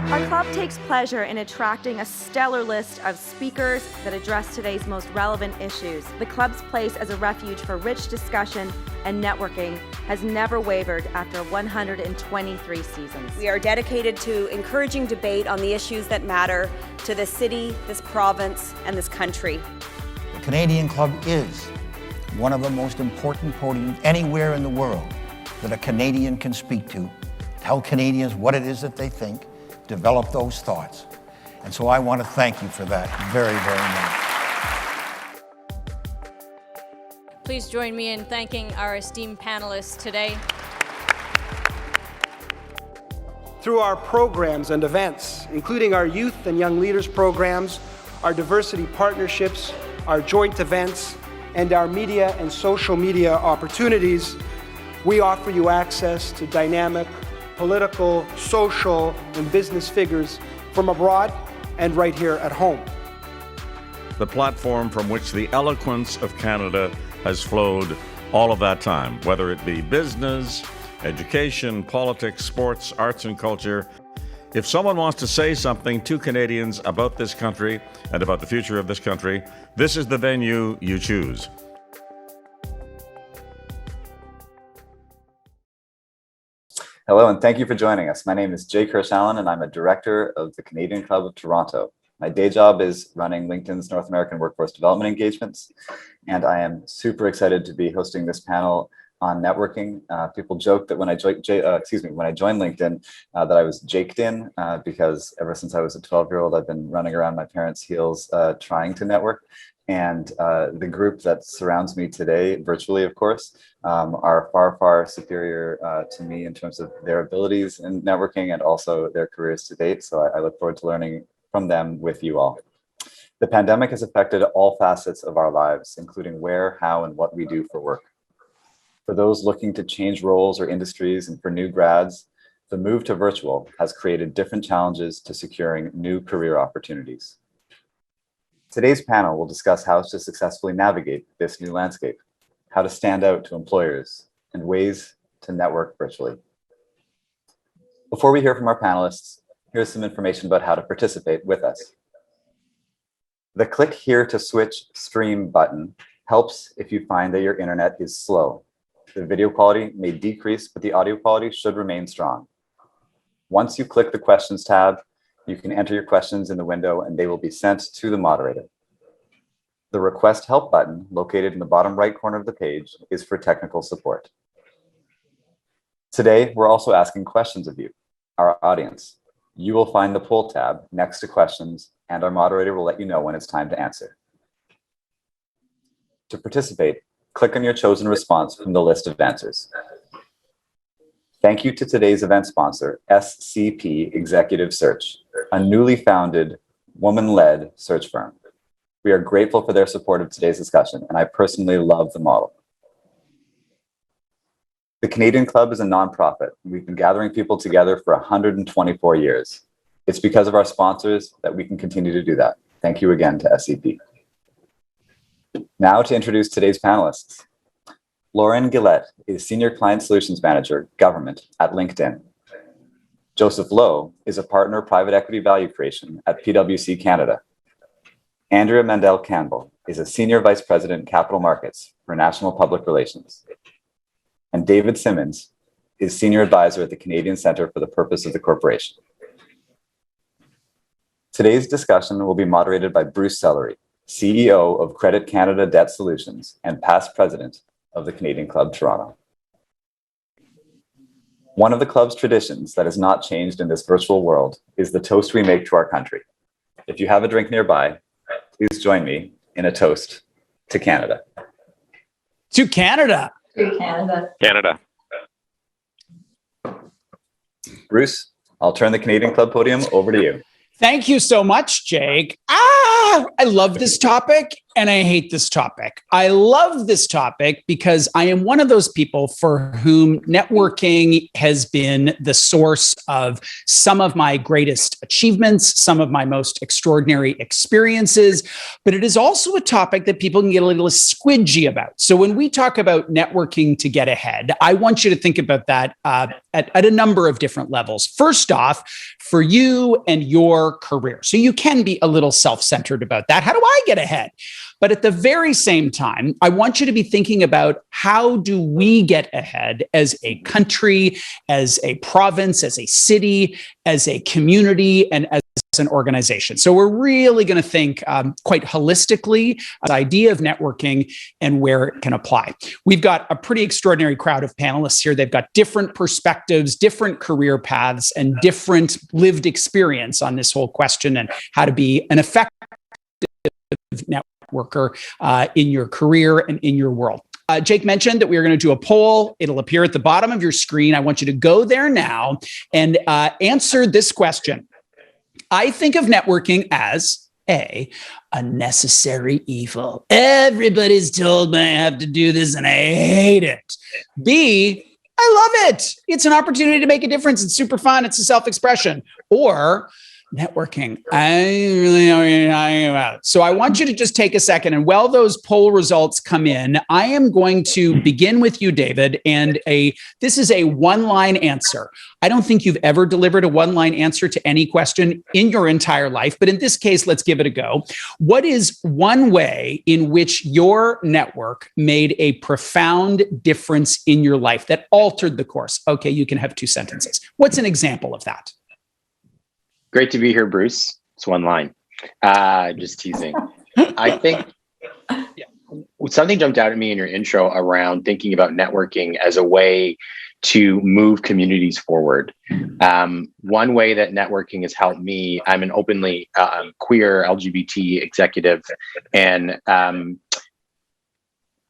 Our club takes pleasure in attracting a stellar list of speakers that address today's most relevant issues. The club's place as a refuge for rich discussion and networking has never wavered after 123 seasons. We are dedicated to encouraging debate on the issues that matter to this city, this province, and this country. The Canadian Club is one of the most important podiums anywhere in the world that a Canadian can speak to, tell Canadians what it is that they think, develop those thoughts. And so I want to thank you for that very, very much. Please join me in thanking our esteemed panelists today. Through our programs and events, including our youth and young leaders programs, our diversity partnerships, our joint events, and our media and social media opportunities, we offer you access to dynamic political, social, and business figures from abroad and right here at home. The platform from which the eloquence of Canada has flowed all of that time, whether it be business, education, politics, sports, arts, and culture. If someone wants to say something to Canadians about this country and about the future of this country, this is the venue you choose. Hello, and thank you for joining us. My name is Jay Kirsch-Allen, and I'm a director of the Canadian Club of Toronto. My day job is running LinkedIn's North American Workforce Development engagements, and I am super excited to be hosting this panel on networking. People joke that when I joined LinkedIn, that I was jaked in because ever since I was a 12-year-old, I've been running around my parents' heels trying to network. And the group that surrounds me today, virtually, of course, are far, far superior to me in terms of their abilities in networking and also their careers to date. So I look forward to learning from them with you all. The pandemic has affected all facets of our lives, including where, how, and what we do for work. For those looking to change roles or industries, and for new grads, the move to virtual has created different challenges to securing new career opportunities. Today's panel will discuss how to successfully navigate this new landscape, how to stand out to employers, and ways to network virtually. Before we hear from our panelists, here's some information about how to participate with us. The click here to switch stream button helps if you find that your internet is slow. The video quality may decrease, but the audio quality should remain strong. Once you click the questions tab, you can enter your questions in the window and they will be sent to the moderator. The request help button located in the bottom right corner of the page is for technical support. Today, we're also asking questions of you, our audience. You will find the poll tab next to questions and our moderator will let you know when it's time to answer. To participate, click on your chosen response from the list of answers. Thank you to today's event sponsor, SCP Executive Search, a newly founded, woman-led search firm. We are grateful for their support of today's discussion, and I personally love the model. The Canadian Club is a nonprofit. We've been gathering people together for 124 years. It's because of our sponsors that we can continue to do that. Thank you again to SCP. Now to introduce today's panelists. Lauren Gillett is Senior Client Solutions Manager, Government at LinkedIn. Joseph Lowe is a Partner Private Equity Value Creation at PwC Canada. Andrea Mandel-Campbell is a Senior Vice President Capital Markets for National Public Relations. And David Simmonds is Senior Advisor at the Canadian Centre for the Purpose of the Corporation. Today's discussion will be moderated by Bruce Sellery, CEO of Credit Canada Debt Solutions and past President of the Canadian Club Toronto. One of the club's traditions that has not changed in this virtual world is the toast we make to our country. If you have a drink nearby, please join me in a toast to Canada. To Canada. To Canada. Canada. Bruce, I'll turn the Canadian Club podium over to you. Thank you so much, Jake. I love this topic. and I hate this topic. I love this topic because I am one of those people for whom networking has been the source of some of my greatest achievements, some of my most extraordinary experiences, but it is also a topic that people can get a little squidgy about. So when we talk about networking to get ahead, I want you to think about that at a number of different levels. First off, for you and your career. So you can be a little self-centered about that. How do I get ahead? But at the very same time, I want you to be thinking about how do we get ahead as a country, as a province, as a city, as a community, and as an organization. So we're really going to think quite holistically the idea of networking and where it can apply. We've got a pretty extraordinary crowd of panelists here. They've got different perspectives, different career paths, and different lived experience on this whole question and how to be an effective networker in your career and in your world. Jake mentioned that we are going to do a poll. It'll appear at the bottom of your screen. I want you to go there now and answer this question. I think of networking as A, a necessary evil. Everybody's told me I have to do this and I hate it. B, I love it. It's an opportunity to make a difference. It's super fun. It's a self-expression. Or networking, I really know what you're talking about. So I want you to just take a second, and while those poll results come in, I am going to begin with you, David, and this is a one-line answer. I don't think you've ever delivered a one-line answer to any question in your entire life, but in this case, let's give it a go. What is one way in which your network made a profound difference in your life that altered the course? Okay, you can have 2 sentences. What's an example of that? Great to be here, Bruce. It's one line. Just teasing. I think something jumped out at me in your intro around thinking about networking as a way to move communities forward. One way that networking has helped me, I'm an openly queer LGBT executive, and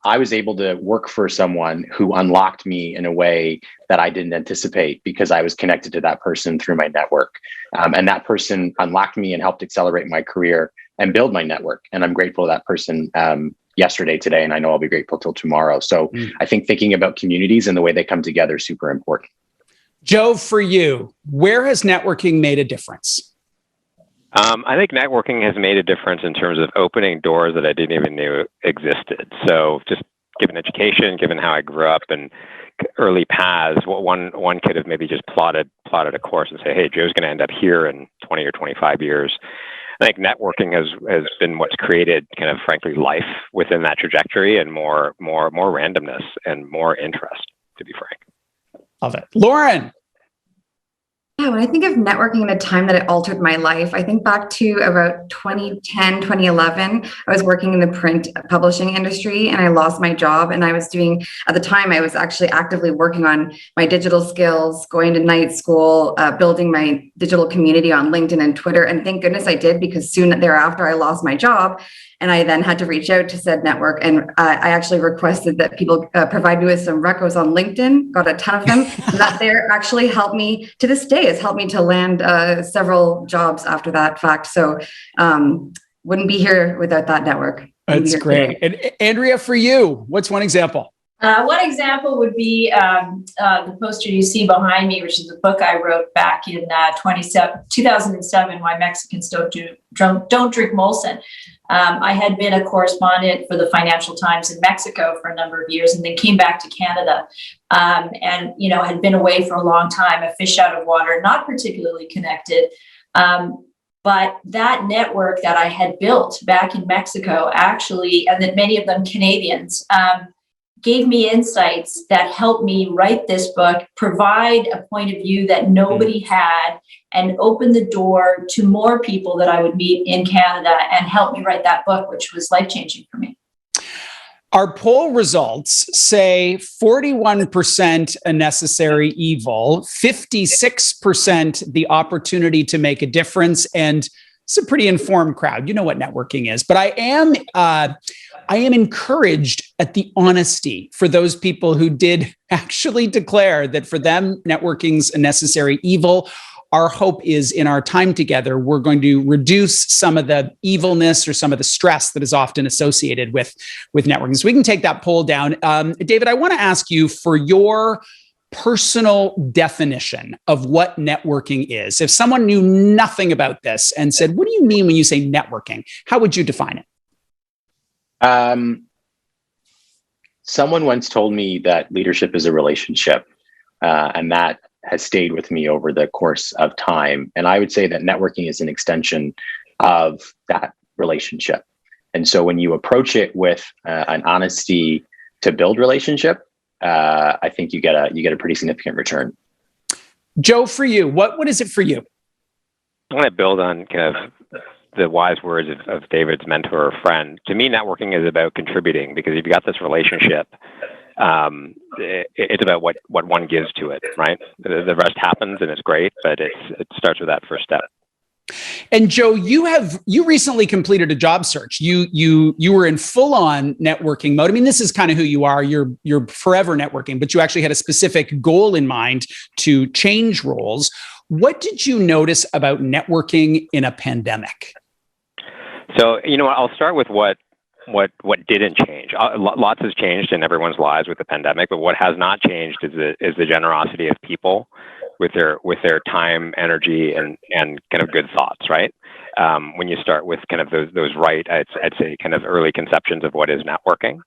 I was able to work for someone who unlocked me in a way that I didn't anticipate because I was connected to that person through my network. And that person unlocked me and helped accelerate my career and build my network. And I'm grateful to that person yesterday, today, and I know I'll be grateful till tomorrow. So I think thinking about communities and the way they come together is super important. Joe, for you, where has networking made a difference? I think networking has made a difference in terms of opening doors that I didn't even know existed. So just given education, given how I grew up and early paths, one could have maybe just plotted a course and say, hey, Joe's going to end up here in 20 or 25 years. I think networking has been what's created kind of, frankly, life within that trajectory and more randomness and more interest, to be frank. Love it. Lauren. Yeah, when I think of networking and the time that it altered my life, I think back to about 2010, 2011. I was working in the print publishing industry and I lost my job. And I was doing, at the time, I was actually actively working on my digital skills, going to night school, building my digital community on LinkedIn and Twitter. And thank goodness I did, because soon thereafter I lost my job. And I then had to reach out to said network. And I actually requested that people provide me with some recos on LinkedIn, got a ton of them. And that there actually helped me to this day. It's helped me to land several jobs after that fact. So wouldn't be here without that network. That's great. And Andrea, for you, what's one example? One example would be the poster you see behind me, which is a book I wrote back in 2007, Why Mexicans Don't Drink Molson. I had been a correspondent for the Financial Times in Mexico for a number of years and then came back to Canada and, had been away for a long time, a fish out of water, not particularly connected. But that network that I had built back in Mexico actually, and that many of them Canadians, gave me insights that helped me write this book, provide a point of view that nobody had, and open the door to more people that I would meet in Canada and help me write that book, which was life-changing for me. Our poll results say 41% a necessary evil, 56% the opportunity to make a difference, and it's a pretty informed crowd. You know what networking is, but I am encouraged at the honesty for those people who did actually declare that for them, networking's a necessary evil. our hope is in our time together, we're going to reduce some of the evilness or some of the stress that is often associated with networking. So we can take that poll down. David, I want to ask you for your personal definition of what networking is. If someone knew nothing about this and said, what do you mean when you say networking? How would you define it? Someone once told me that leadership is a relationship, and that has stayed with me over the course of time. And I would say that networking is an extension of that relationship. And so when you approach it with an honesty to build relationship, I think you get a pretty significant return. Joe, for you, what is it for you? I want to build on kind of the wise words of David's mentor or friend. To me, networking is about contributing, because if you've got this relationship, it's about what one gives to it, right? The rest happens and it's great, but it starts with that first step. And Joe, you recently completed a job search. You were in full on networking mode. I mean, this is kind of who you are. You're forever networking, but you actually had a specific goal in mind to change roles. What did you notice about networking in a pandemic? So, I'll start with what didn't change. Lots has changed in everyone's lives with the pandemic, but what has not changed is the generosity of people with their time, energy, and kind of good thoughts, right? When you start with kind of those right, I'd say kind of early conceptions of what is networking.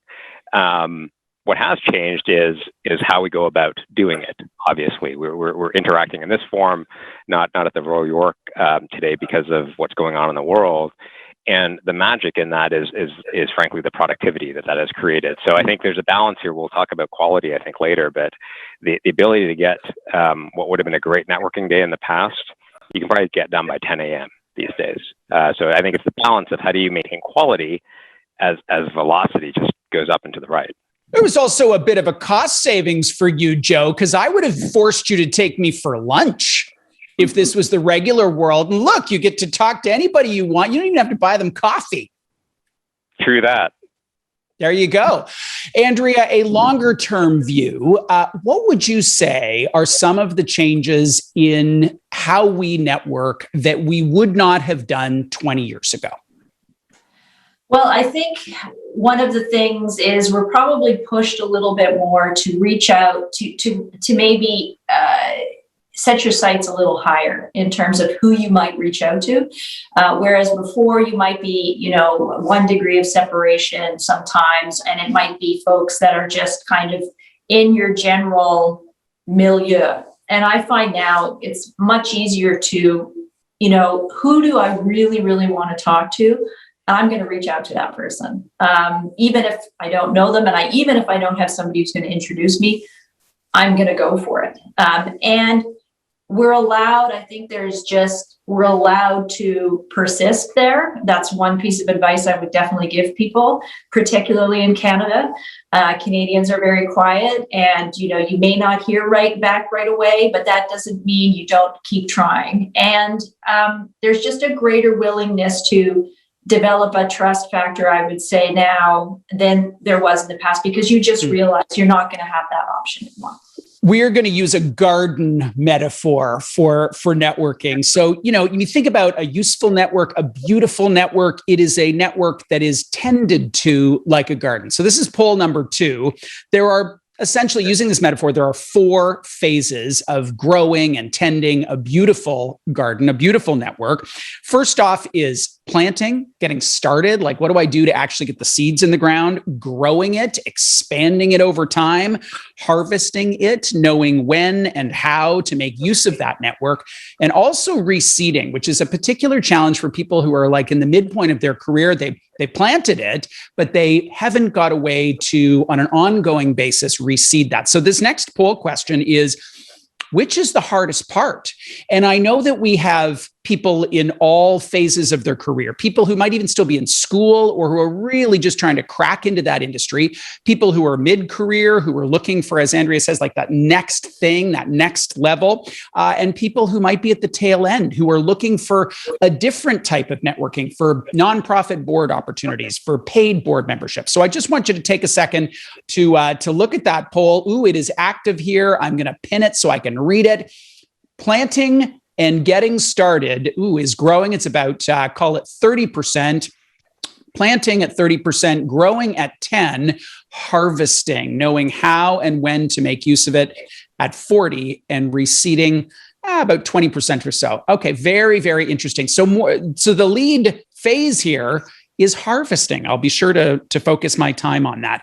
What has changed is how we go about doing it. Obviously, we're interacting in this form, not at the Royal York today because of what's going on in the world. And the magic in that is frankly the productivity that has created. So I think there's a balance here. We'll talk about quality, I think, later, but the ability to get what would have been a great networking day in the past, you can probably get done by 10 a.m. these days. So I think it's the balance of how do you maintain quality as velocity just goes up and to the right. There was also a bit of a cost savings for you, Joe, because I would have forced you to take me for lunch if this was the regular world. And look, you get to talk to anybody you want. You don't even have to buy them coffee. True that. There you go. Andrea, a longer term view, what would you say are some of the changes in how we network that we would not have done 20 years ago? Well, I think one of the things is we're probably pushed a little bit more to reach out to maybe set your sights a little higher in terms of who you might reach out to. Whereas before you might be, 1 degree of separation sometimes, and it might be folks that are just kind of in your general milieu. And I find now it's much easier to, who do I really, really want to talk to? I'm going to reach out to that person. Even if I don't know them, and even if I don't have somebody who's going to introduce me, I'm going to go for it. And we're allowed, I think we're allowed to persist there. That's one piece of advice I would definitely give people, particularly in Canada. Canadians are very quiet, and, you may not hear back right away, but that doesn't mean you don't keep trying. And there's just a greater willingness to develop a trust factor, I would say now, than there was in the past, because you just realize you're not going to have that option anymore. We are going to use a garden metaphor for networking. So, when you think about a useful network, a beautiful network, it is a network that is tended to like a garden. So this is poll number 2. There are essentially, using this metaphor, there are 4 phases of growing and tending a beautiful garden, a beautiful network. First off is planting, getting started. Like, what do I do to actually get the seeds in the ground? Growing it, expanding it over time, harvesting it, knowing when and how to make use of that network, and also reseeding, which is a particular challenge for people who are like in the midpoint of their career. They planted it, but they haven't got a way to, on an ongoing basis, reseed that. So this next poll question is, which is the hardest part? And I know that we have people in all phases of their career, people who might even still be in school or who are really just trying to crack into that industry, people who are mid-career, who are looking for, as Andrea says, like that next thing, that next level, and people who might be at the tail end, who are looking for a different type of networking, for nonprofit board opportunities, for paid board membership. So I just want you to take a second to look at that poll. Ooh, it is active here. I'm going to pin it so I can read it. Planting and getting started is growing. It's about, call it 30%. Planting at 30%, growing at 10, harvesting, knowing how and when to make use of it at 40, and reseeding about 20% or so. Okay, very, very interesting. So the lead phase here is harvesting. I'll be sure to focus my time on that.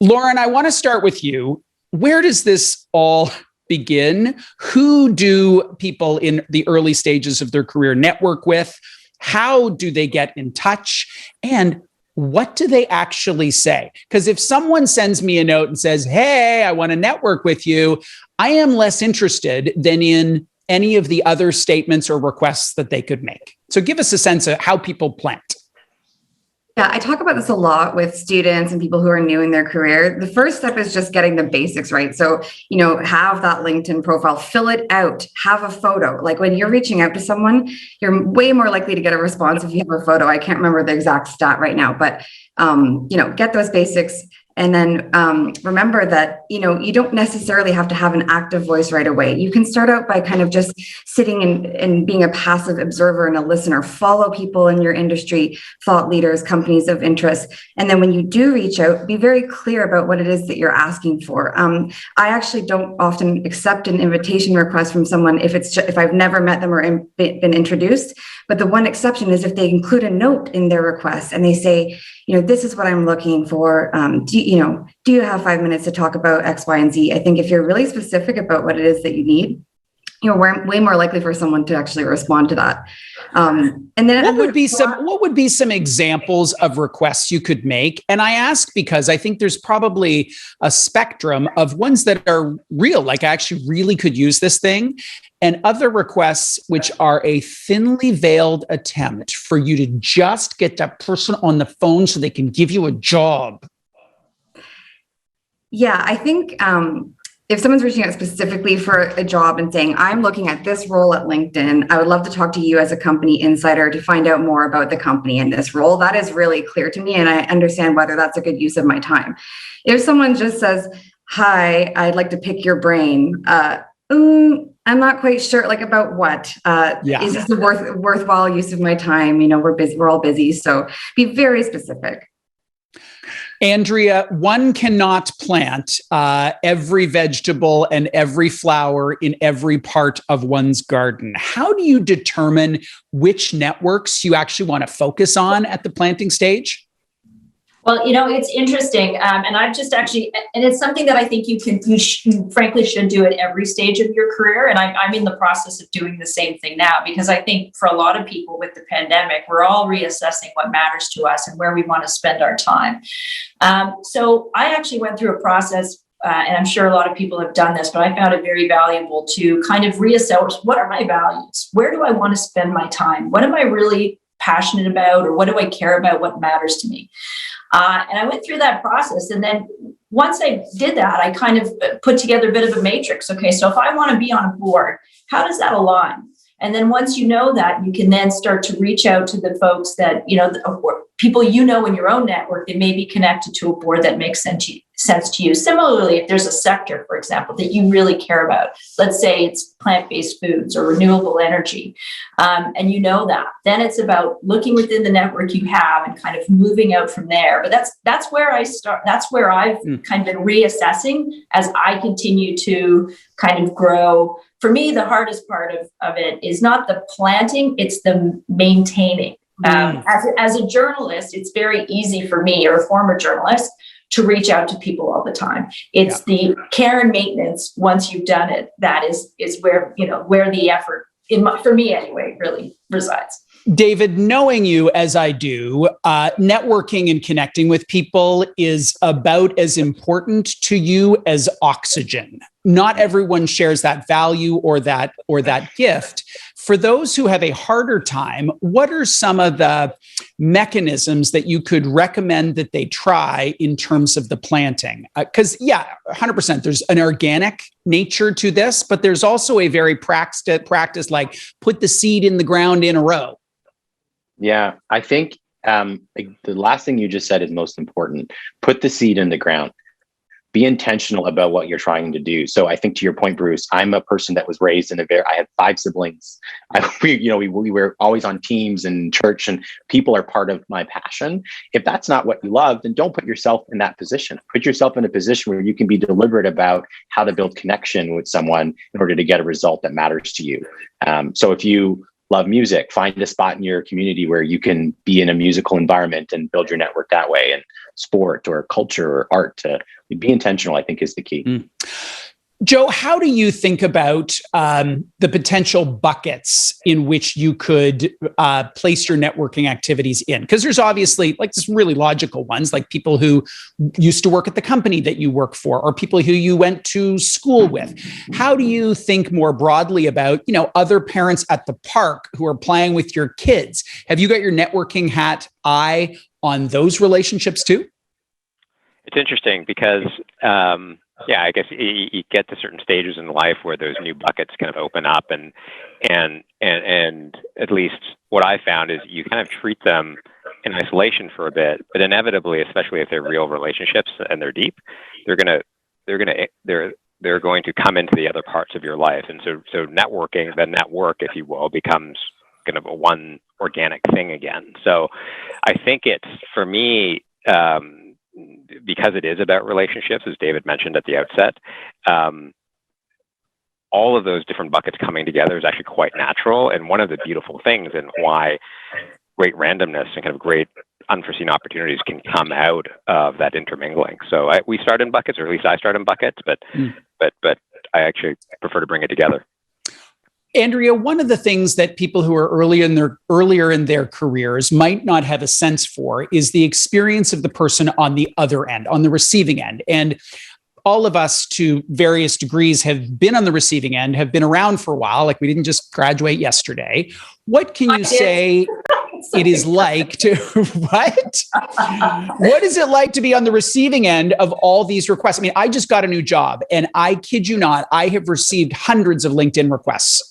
Lauren, I want to start with you. Where does this all begin? Who do people in the early stages of their career network with? How do they get in touch? And what do they actually say? Because if someone sends me a note and says, hey, I want to network with you, I am less interested than in any of the other statements or requests that they could make. So give us a sense of how people plant. Yeah, I talk about this a lot with students and people who are new in their career. The first step is just getting the basics right. So, have that LinkedIn profile, fill it out, have a photo. Like when you're reaching out to someone, you're way more likely to get a response if you have a photo. I can't remember the exact stat right now, but, get those basics. And then remember that, you don't necessarily have to have an active voice right away. You can start out by kind of just sitting and being a passive observer and a listener. Follow people in your industry, thought leaders, companies of interest. And then when you do reach out, be very clear about what it is that you're asking for. I actually don't often accept an invitation request from someone if I've never met them or been introduced. But the one exception is if they include a note in their request and they say, this is what I'm looking for. Do you have 5 minutes to talk about X, Y, and Z? I think if you're really specific about what it is that you need, you're way more likely for someone to actually respond to that. And then what would be some examples of requests you could make? And I ask because I think there's probably a spectrum of ones that are real, like I actually really could use this thing, and other requests which are a thinly veiled attempt for you to just get that person on the phone so they can give you a job. Yeah, I think if someone's reaching out specifically for a job and saying, I'm looking at this role at LinkedIn, I would love to talk to you as a company insider to find out more about the company in this role. That is really clear to me, and I understand whether that's a good use of my time. If someone just says, hi, I'd like to pick your brain, I'm not quite sure, about what. Is this a worthwhile use of my time? We're busy, we're all busy, so be very specific. Andrea, one cannot plant every vegetable and every flower in every part of one's garden. How do you determine which networks you actually want to focus on at the planting stage? Well, it's interesting. And I've just actually, and it's something that I think you frankly should do at every stage of your career. And I'm in the process of doing the same thing now, because I think for a lot of people with the pandemic, we're all reassessing what matters to us and where we want to spend our time. So I actually went through a process, and I'm sure a lot of people have done this, but I found it very valuable to kind of reassess, what are my values? Where do I want to spend my time? What am I really passionate about? Or what do I care about? What matters to me? And I went through that process. And then once I did that, I kind of put together a bit of a matrix. Okay, so if I want to be on a board, how does that align? And then once you know that, you can then start to reach out to the folks that, people in your own network that may be connected to a board that makes sense to you. Similarly, if there's a sector, for example, that you really care about, let's say it's plant-based foods or renewable energy, and that, then it's about looking within the network you have and kind of moving out from there. But that's where I start. That's where I've kind of been reassessing as I continue to kind of grow. For me, the hardest part of it is not the planting, it's the maintaining. As a journalist, it's very easy for me, or a former journalist, to reach out to people all the time. It's the care and maintenance once you've done it that is where the effort, for me anyway, really resides. David, knowing you as I do, networking and connecting with people is about as important to you as oxygen. Not everyone shares that value or that gift. For those who have a harder time, what are some of the mechanisms that you could recommend that they try in terms of the planting? Because 100%, there's an organic nature to this, but there's also a very practice like put the seed in the ground in a row. Yeah, I think the last thing you just said is most important. Put the seed in the ground. be intentional about what you're trying to do. So I think to your point, Bruce, I'm a person that was raised I had 5 siblings. We were always on teams and church, and people are part of my passion. If that's not what you love, then don't put yourself in that position. Put yourself in a position where you can be deliberate about how to build connection with someone in order to get a result that matters to you. So if you love music, find a spot in your community where you can be in a musical environment and build your network that way. And sport or culture or art, to be intentional, I think, is the key. Joe, how do you think about the potential buckets in which you could place your networking activities in? Because there's obviously like just really logical ones, like people who used to work at the company that you work for, or people who you went to school with. How do you think more broadly about, other parents at the park who are playing with your kids? Have you got your networking hat eye on those relationships too? It's interesting because, I guess you get to certain stages in life where those new buckets kind of open up, and at least what I found is you kind of treat them in isolation for a bit, but inevitably, especially if they're real relationships and they're deep, they're going to come into the other parts of your life, and so networking, the network, if you will, becomes kind of a one organic thing again. So I think it's, for me, because it is about relationships, as David mentioned at the outset, all of those different buckets coming together is actually quite natural. And one of the beautiful things, and why great randomness and kind of great unforeseen opportunities can come out of that intermingling. So we start in buckets, or at least I start in buckets, but I actually prefer to bring it together. Andrea, one of the things that people who are earlier in their careers might not have a sense for is the experience of the person on the other end, on the receiving end. And all of us, to various degrees, have been on the receiving end, have been around for a while. Like, we didn't just graduate yesterday. What can you say it is like to, what? What is it like to be on the receiving end of all these requests? I mean, I just got a new job, and I kid you not, I have received hundreds of LinkedIn requests,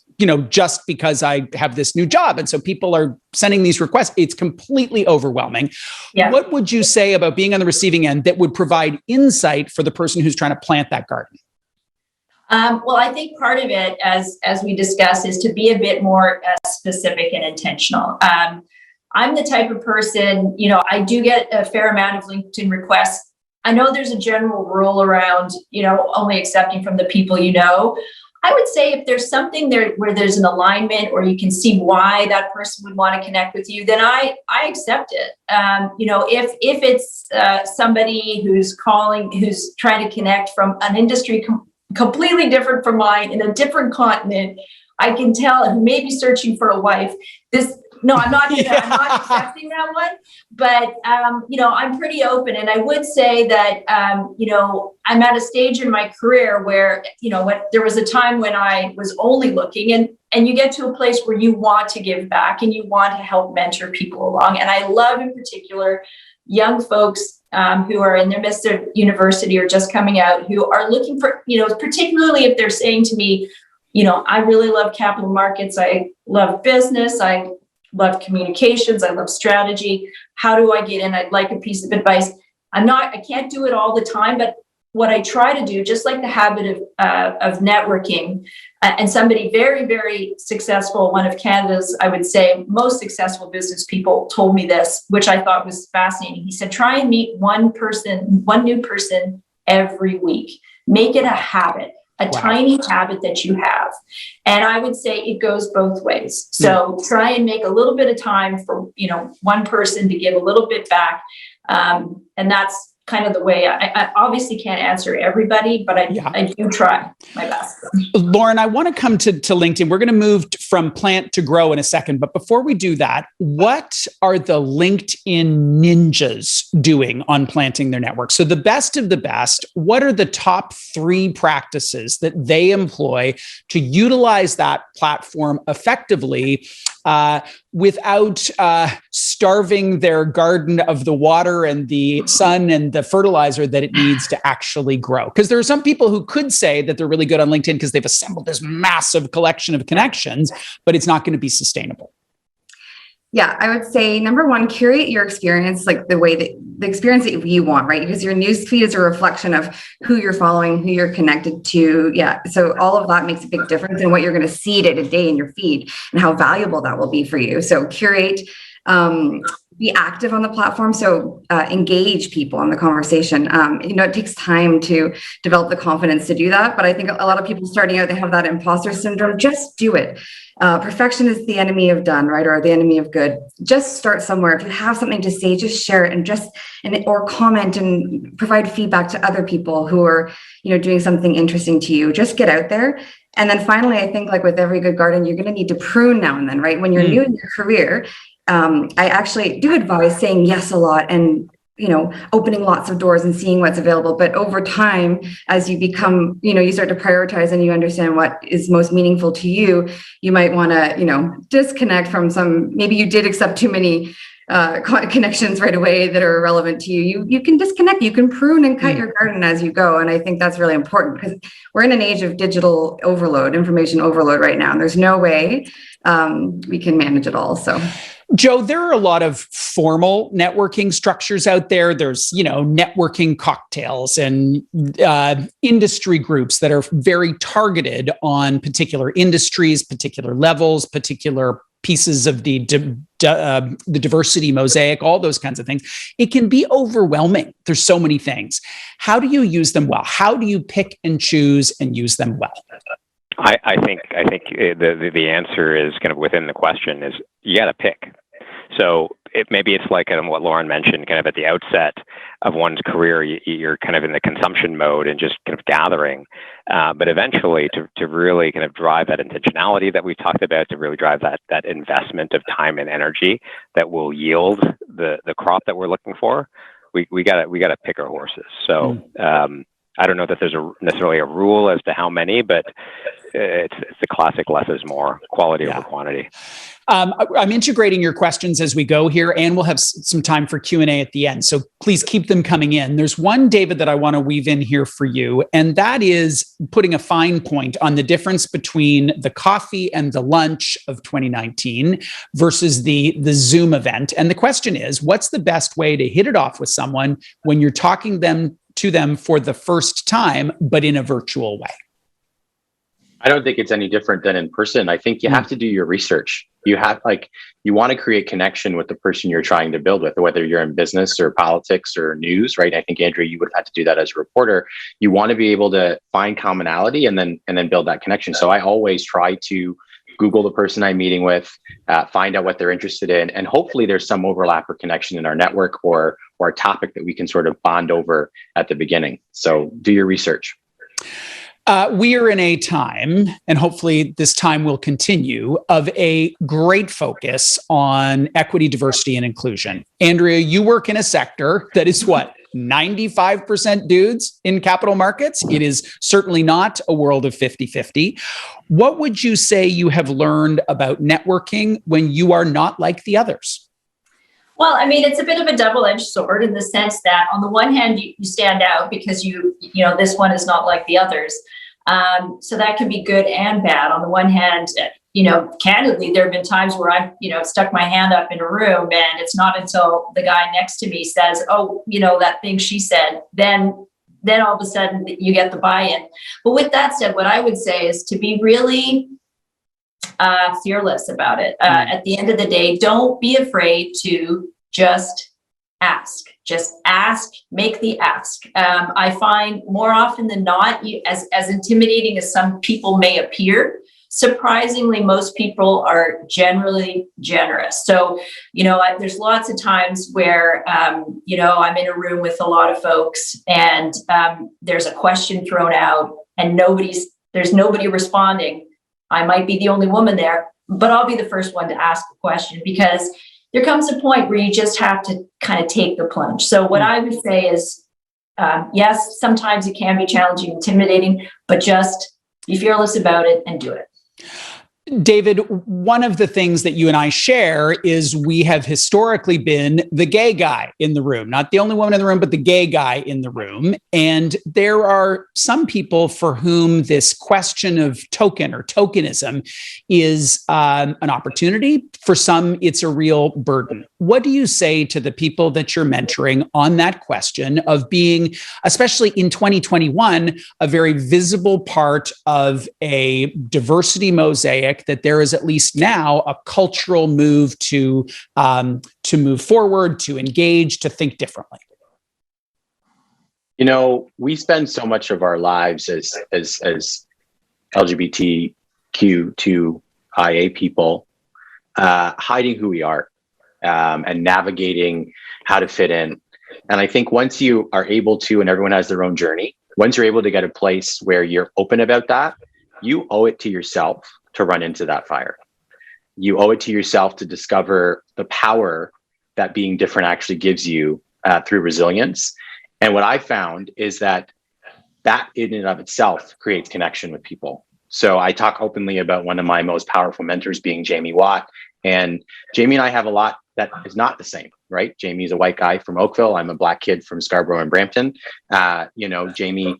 just because I have this new job. And so people are sending these requests. It's completely overwhelming. Yeah. What would you say about being on the receiving end that would provide insight for the person who's trying to plant that garden? Well, I think part of it, as we discussed, is to be a bit more specific and intentional. I'm the type of person, I do get a fair amount of LinkedIn requests. I know there's a general rule around, only accepting from the people you know. I would say if there's something there where there's an alignment, or you can see why that person would want to connect with you, then I accept it. If it's somebody who's trying to connect from an industry completely different from mine, in a different continent, I can tell, who may be searching for a wife. I'm not accepting that one, but, I'm pretty open. And I would say that, I'm at a stage in my career where, there was a time when I was only looking, and you get to a place where you want to give back and you want to help mentor people along. And I love, in particular, young folks who are in their midst of university or just coming out, who are looking for, particularly if they're saying to me, I really love capital markets, I love business, I love communications, I love strategy. How do I get in? I'd like a piece of advice. I can't do it all the time, but what I try to do, just like the habit of networking, and somebody very, very successful, one of Canada's, I would say, most successful business people told me this, which I thought was fascinating. He said, try and meet one new person every week. Make it a habit. Tiny habit that you have. And I would say it goes both ways. So try and make a little bit of time for, one person to give a little bit back. And that's kind of the way. I obviously can't answer everybody, but I do try my best. Lauren, I want to come to LinkedIn. We're going to move from plant to grow in a second. But before we do that, what are the LinkedIn ninjas doing on planting their network? So the best of the best, what are the top 3 practices that they employ to utilize that platform effectively without starving their garden of the water and the sun and the fertilizer that it needs to actually grow? Because there are some people who could say that they're really good on LinkedIn because they've assembled this massive collection of connections, but it's not going to be sustainable. Yeah, I would say number one, curate your experience, like the experience that you want, right? Because your newsfeed is a reflection of who you're following, who you're connected to. Yeah. So all of that makes a big difference in what you're going to see day to day in your feed and how valuable that will be for you. So curate, be active on the platform. So engage people in the conversation. It takes time to develop the confidence to do that. But I think a lot of people starting out, they have that imposter syndrome. Just do it. Perfection is the enemy of done, right? Or the enemy of good. Just start somewhere. If you have something to say, just share it or comment and provide feedback to other people who are, doing something interesting to you. Just get out there. And then finally, I think like with every good garden, you're going to need to prune now and then, right? When you're new in your career, I actually do advise saying yes a lot and, opening lots of doors and seeing what's available. But over time, as you become, you start to prioritize and you understand what is most meaningful to you, you might want to, disconnect from maybe you did accept too many connections right away that are irrelevant to you. You can disconnect, you can prune and cut your garden as you go. And I think that's really important because we're in an age of digital overload, information overload right now. And there's no way we can manage it all. So. Joe, there are a lot of formal networking structures out there. There's, networking cocktails and industry groups that are very targeted on particular industries, particular levels, particular pieces of the diversity mosaic, all those kinds of things. It can be overwhelming. There's so many things. How do you use them well? How do you pick and choose and use them well? I think the answer is kind of within the question is you got to pick. So maybe it's like what Lauren mentioned, kind of at the outset of one's career, you're kind of in the consumption mode and just kind of gathering. But eventually, to really kind of drive that intentionality that we talked about, to really drive that investment of time and energy that will yield the crop that we're looking for, we gotta pick our horses. So. I don't know that there's necessarily a rule as to how many, but it's the classic less is more, quality over quantity. I'm integrating your questions as we go here, and we'll have some time for Q&A at the end. So please keep them coming in. There's one, David, that I want to weave in here for you, and that is putting a fine point on the difference between the coffee and the lunch of 2019 versus the Zoom event. And the question is, what's the best way to hit it off with someone when you're talking to them for the first time, but in a virtual way? I don't think it's any different than in person. I think you have to do your research. You want to create connection with the person you're trying to build with, whether you're in business or politics or news, right? I think, Andrea, you would have had to do that as a reporter. You want to be able to find commonality and then build that connection. So I always try to Google the person I'm meeting with, find out what they're interested in, and hopefully there's some overlap or connection in our network or a topic that we can sort of bond over at the beginning. So do your research. We are in a time, and hopefully this time will continue, of a great focus on equity, diversity, and inclusion. Andrea, you work in a sector that is what? 95% dudes in capital markets. It is certainly not a world of 50-50. What would you say you have learned about networking when you are not like the others? Well, I mean, it's a bit of a double-edged sword in the sense that on the one hand, you stand out because this one is not like the others. So that can be good and bad. On the one hand, candidly, there have been times where I've, stuck my hand up in a room and it's not until the guy next to me says, oh, that thing she said, then all of a sudden you get the buy-in. But with that said, what I would say is to be really fearless about it. At the end of the day, don't be afraid to just ask. Just ask, make the ask. I find more often than not, as intimidating as some people may appear, surprisingly, most people are generally generous. So, there's lots of times where, I'm in a room with a lot of folks and there's a question thrown out and there's nobody responding. I might be the only woman there, but I'll be the first one to ask the question because there comes a point where you just have to kind of take the plunge. So what I would say is, yes, sometimes it can be challenging, intimidating, but just be fearless about it and do it. David, one of the things that you and I share is we have historically been the gay guy in the room, not the only woman in the room, but the gay guy in the room. And there are some people for whom this question of token or tokenism is an opportunity. For some, it's a real burden. What do you say to the people that you're mentoring on that question of being, especially in 2021, a very visible part of a diversity mosaic, that there is at least now a cultural move to move forward, to engage, to think differently? You know, we spend so much of our lives as LGBTQ2IA people hiding who we are and navigating how to fit in. And I think once you are able to, and everyone has their own journey, once you're able to get a place where you're open about that, you owe it to yourself to run into that fire. You owe it to yourself to discover the power that being different actually gives you through resilience. And what I found is that in and of itself creates connection with people. So I talk openly about one of my most powerful mentors being Jamie Watt. And Jamie and I have a lot that is not the same, right? Jamie's a white guy from Oakville. I'm a black kid from Scarborough and Brampton. Jamie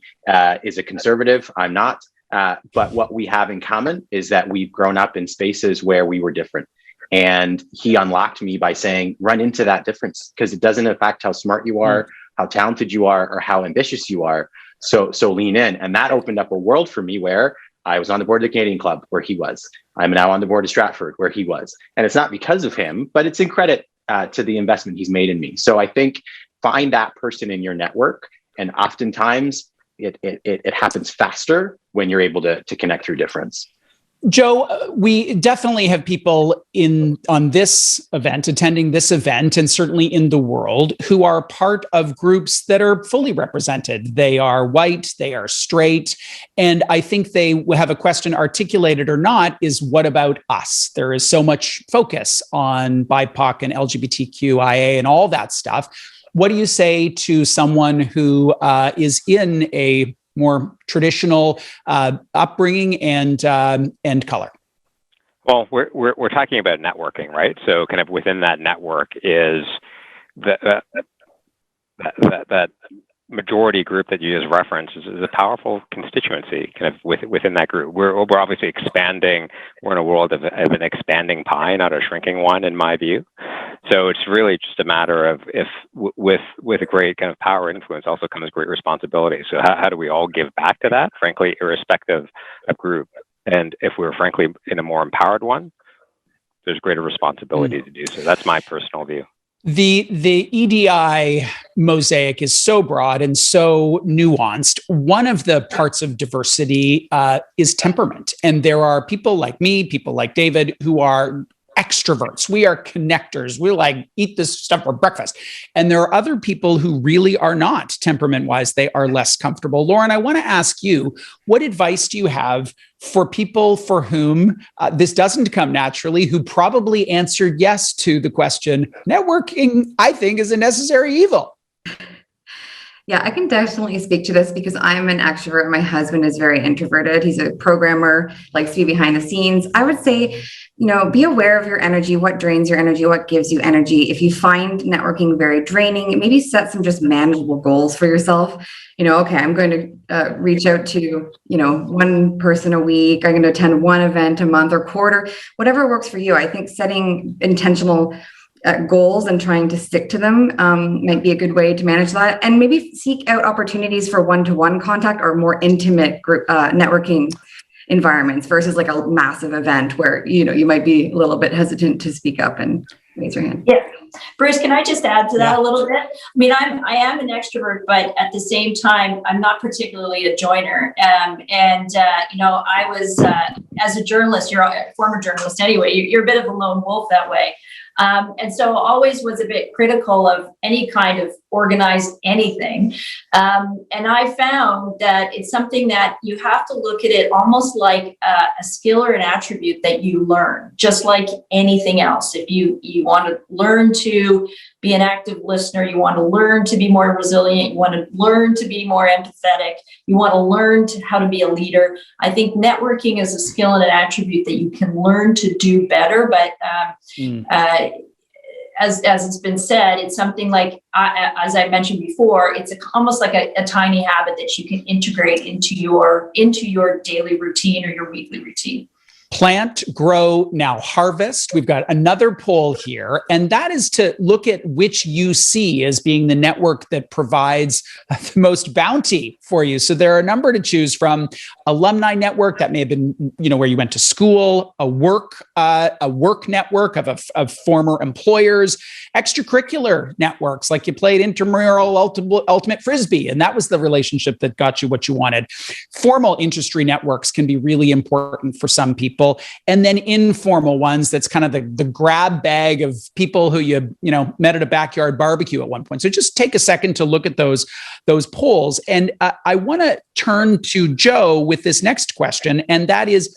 is a conservative. I'm not. But what we have in common is that we've grown up in spaces where we were different. And he unlocked me by saying, run into that difference, because it doesn't affect how smart you are, how talented you are, or how ambitious you are. So lean in. And that opened up a world for me where I was on the board of the Canadian Club where he was. I'm now on the board of Stratford where he was. And it's not because of him, but it's in credit to the investment he's made in me. So I think find that person in your network. And oftentimes it happens faster when you're able to connect through difference. Joe, we definitely have people on this event, attending this event, and certainly in the world, who are part of groups that are fully represented. They are white, they are straight, and I think they have a question, articulated or not, is what about us? There is so much focus on BIPOC and LGBTQIA and all that stuff. What do you say to someone who is in a more traditional upbringing and color? Well, we're talking about networking, right? So kind of within that network is that majority group that you just referenced is a powerful constituency kind of within that group. We're obviously expanding. We're in a world of an expanding pie, not a shrinking one, in my view. So it's really just a matter of with a great kind of power and influence also comes great responsibility. So how do we all give back to that, frankly, irrespective of group? And if we're frankly in a more empowered one, there's greater responsibility to do so. That's my personal view. The EDI mosaic is so broad and so nuanced. One of the parts of diversity is temperament. And there are people like me, people like David, who are extroverts. We are connectors. We eat this stuff for breakfast. And there are other people who really are not temperament-wise. They are less comfortable. Lauren, I want to ask you, what advice do you have for people for whom this doesn't come naturally, who probably answered yes to the question, networking, I think, is a necessary evil? Yeah, I can definitely speak to this because I'm an extrovert. My husband is very introverted. He's a programmer, likes to be behind the scenes. I would say, be aware of your energy, what drains your energy, what gives you energy. If you find networking very draining, maybe set some just manageable goals for yourself. Okay, I'm going to reach out to, one person a week. I'm going to attend one event a month or quarter, whatever works for you. I think setting intentional goals and trying to stick to them might be a good way to manage that, and maybe seek out opportunities for one-to-one contact or more intimate group networking environments versus like a massive event where you might be a little bit hesitant to speak up and raise your hand. Yeah, Bruce, can I just add to that a little bit? I mean, I am an extrovert, but at the same time, I'm not particularly a joiner. I was as a journalist, you're a former journalist anyway. You're a bit of a lone wolf that way. And so always was a bit critical of any kind of organized anything. And I found that it's something that you have to look at it almost like a skill or an attribute that you learn, just like anything else. If you want to learn to be an active listener. You want to learn to be more resilient. You want to learn to be more empathetic. You want to learn how to be a leader. I think networking is a skill and an attribute that you can learn to do better. But as it's been said, it's something like, as I mentioned before, it's almost like a tiny habit that you can integrate into your daily routine or your weekly routine. Plant, grow, now harvest. We've got another poll here, and that is to look at which you see as being the network that provides the most bounty for you. So there are a number to choose from. Alumni network, that may have been, where you went to school, a work network of former employers, extracurricular networks, like you played intramural ultimate frisbee, and that was the relationship that got you what you wanted. Formal industry networks can be really important for some people. And then informal ones, that's kind of the grab bag of people who you met at a backyard barbecue at one point. So just take a second to look at those polls. And I want to turn to Joe with this next question, and that is,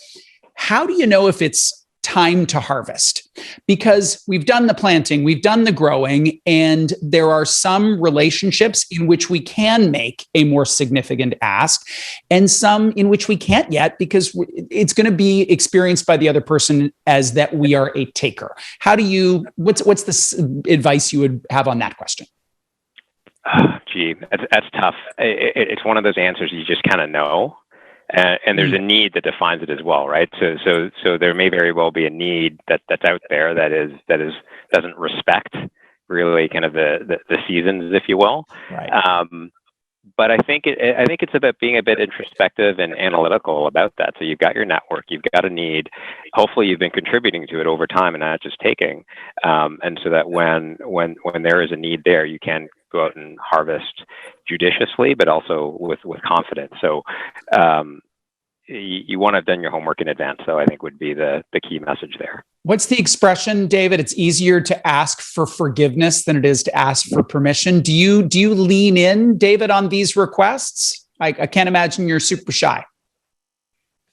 how do you know if it's time to harvest? Because we've done the planting, we've done the growing, and there are some relationships in which we can make a more significant ask, and some in which we can't yet, because it's going to be experienced by the other person as that we are a taker. What's the advice you would have on that question? Gee, that's tough. It's one of those answers you just kind of know. And there's a need that defines it as well, right? So there may very well be a need that's out there that doesn't respect really kind of the seasons, if you will. Right. But I think it's about being a bit introspective and analytical about that. So you've got your network, you've got a need. Hopefully, you've been contributing to it over time and not just taking. And so that when there is a need there, you can go out and harvest judiciously, but also with confidence. So you want to have done your homework in advance, though, I think would be the key message there. What's the expression, David? It's easier to ask for forgiveness than it is to ask for permission. Do you lean in, David, on these requests? I can't imagine you're super shy.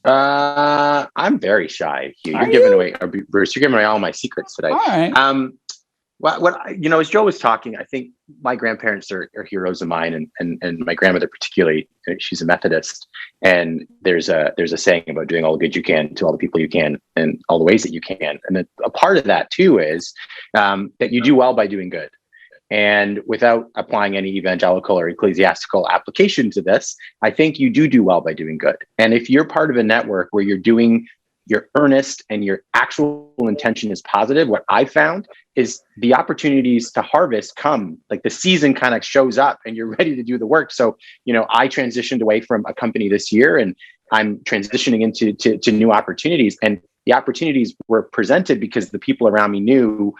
I'm very shy. You're giving away, Bruce, you're giving away all my secrets today. All right. As Joe was talking, I think my grandparents are heroes of mine, and my grandmother particularly, she's a Methodist, and there's a saying about doing all the good you can to all the people you can and all the ways that you can. And a part of that too is that you do well by doing good. And without applying any evangelical or ecclesiastical application to this, I think you do well by doing good. And if you're part of a network where you're earnest and your actual intention is positive, what I found is the opportunities to harvest come, like the season kind of shows up and you're ready to do the work. So, I transitioned away from a company this year, and I'm transitioning into new opportunities. And the opportunities were presented because the people around me knew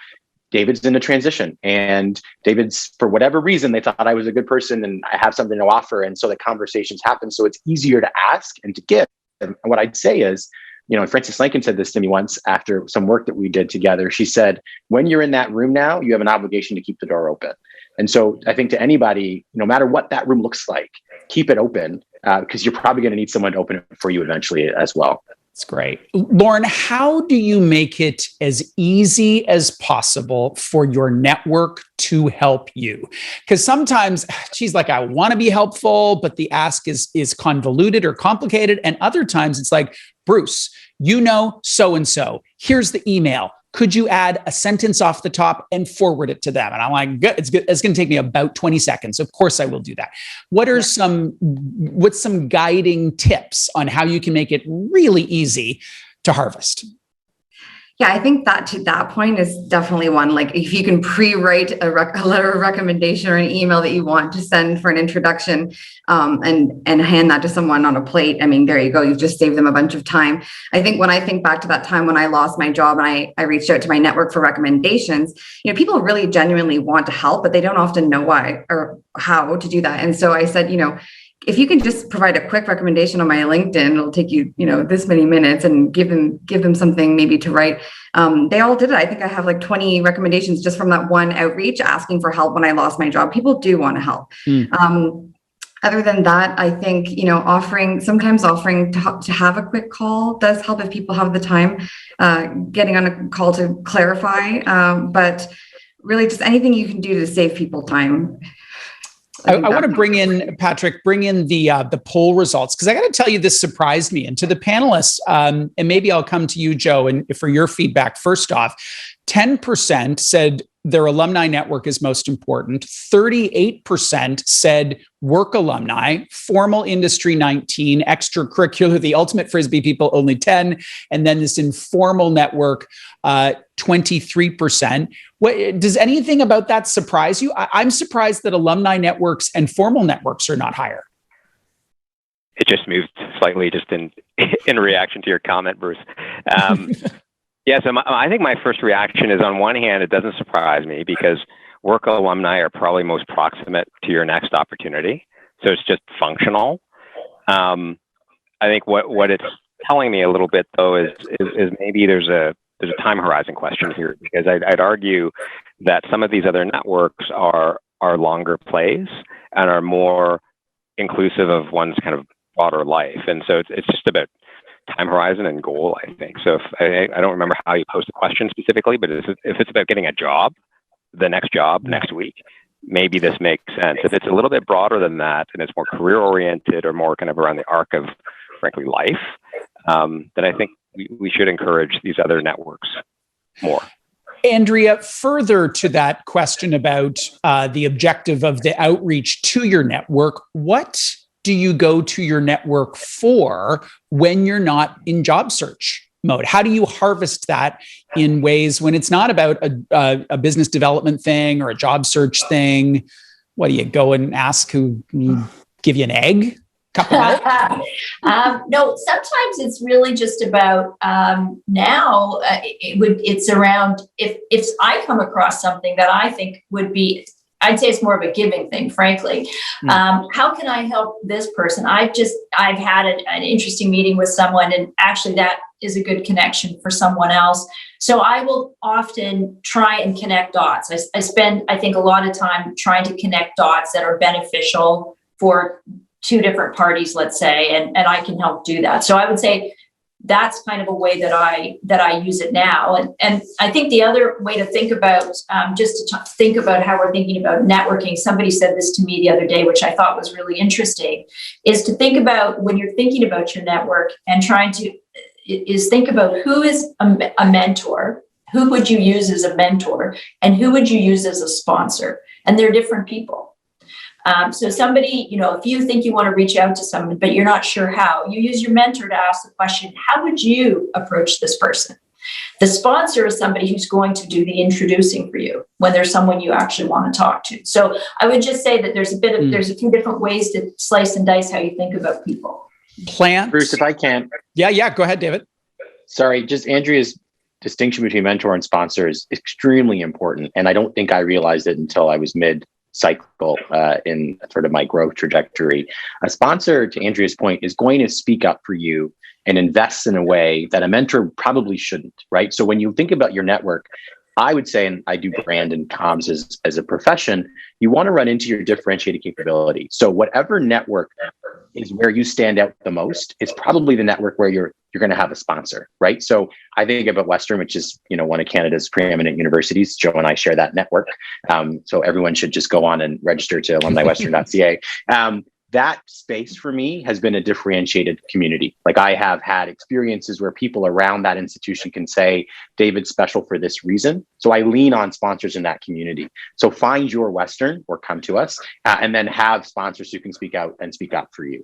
David's in a transition, and David's, for whatever reason, they thought I was a good person and I have something to offer. And so the conversations happen. So it's easier to ask and to give. And what I'd say is, Frances Lincoln said this to me once after some work that we did together. She said, when you're in that room now, you have an obligation to keep the door open. And so I think to anybody, no matter what that room looks like, keep it open because you're probably going to need someone to open it for you eventually as well. That's great. Lauren, how do you make it as easy as possible for your network to help you? Because sometimes she's like, I want to be helpful, but the ask is convoluted or complicated. And other times it's like, Bruce, so-and-so, here's the email. Could you add a sentence off the top and forward it to them? And I'm like, good. It's going to take me about 20 seconds. Of course I will do that. What's some guiding tips on how you can make it really easy to harvest? Yeah, I think that to that point is definitely one, like if you can pre-write a letter of recommendation or an email that you want to send for an introduction and hand that to someone on a plate. I mean, there you go. You've just saved them a bunch of time. I think when I think back to that time when I lost my job and I reached out to my network for recommendations, people really genuinely want to help, but they don't often know why or how to do that. And so I said, if you can just provide a quick recommendation on my LinkedIn, it'll take you, this many minutes, and give them something maybe to write. They all did it. I think I have like 20 recommendations just from that one outreach asking for help when I lost my job. People do want to help. Other than that, I think, offering to have a quick call does help if people have the time, getting on a call to clarify. But really just anything you can do to save people time. I want to bring in the poll results, because I got to tell you, this surprised me. And to the panelists, and maybe I'll come to you, Joe, and for your feedback. First off, 10% said their alumni network is most important. 38% said work alumni, formal industry 19, extracurricular, the ultimate Frisbee people only 10, and then this informal network 23%. What does anything about that surprise you? I'm surprised that alumni networks and formal networks are not higher. It just moved slightly just in reaction to your comment, Bruce. Yeah, so I think my first reaction is, on one hand, it doesn't surprise me because work alumni are probably most proximate to your next opportunity. So it's just functional. I think what it's telling me a little bit, though, is maybe there's a time horizon question here, because I'd argue that some of these other networks are longer plays and are more inclusive of one's kind of broader life. And so it's just about time horizon and goal, I think. So if I don't remember how you posed the question specifically, but if it's about getting a job, the next job next week, maybe this makes sense. If it's a little bit broader than that and it's more career oriented or more kind of around the arc of, frankly, life, then I think we should encourage these other networks more. Andrea, further to that question about the objective of the outreach to your network, what do you go to your network for when you're not in job search mode? How do you harvest that in ways when it's not about a business development thing or a job search thing? What do you go and ask who give you an egg? Cup of milk? No, sometimes it's really just about now. It's around if I come across something that I think would be, I'd say it's more of a giving thing, frankly. How can I help this person? I've had an interesting meeting with someone, and actually that is a good connection for someone else. So I will often try and connect dots. I spend, I think, a lot of time trying to connect dots that are beneficial for two different parties, let's say, and I can help do that. So I would say that's kind of a way that I use it now. And I think the other way to think about, think about how we're thinking about networking, somebody said this to me the other day, which I thought was really interesting, is to think about when you're thinking about your network and think about who is a mentor, who would you use as a mentor, and who would you use as a sponsor? And they're different people. So somebody, if you think you want to reach out to someone, but you're not sure how, you use your mentor to ask the question, how would you approach this person? The sponsor is somebody who's going to do the introducing for you when there's someone you actually want to talk to. So I would just say that there's a few different ways to slice and dice how you think about people. Bruce, if I can. Yeah. Go ahead, David. Sorry, just Andrea's distinction between mentor and sponsor is extremely important. And I don't think I realized it until I was mid-cycle in sort of my growth trajectory. A sponsor, to Andrea's point, is going to speak up for you and invest in a way that a mentor probably shouldn't, right? So when you think about your network, I would say, and I do brand and comms as a profession, you want to run into your differentiated capability. So whatever network is where you stand out the most, it's probably the network where you're going to have a sponsor, right? So I think about Western, which is one of Canada's preeminent universities. Joe and I share that network. So everyone should just go on and register to alumniwestern.ca. That space for me has been a differentiated community. Like I have had experiences where people around that institution can say, David's special for this reason. So I lean on sponsors in that community. So find your Western or come to us and then have sponsors who can speak out and speak up for you.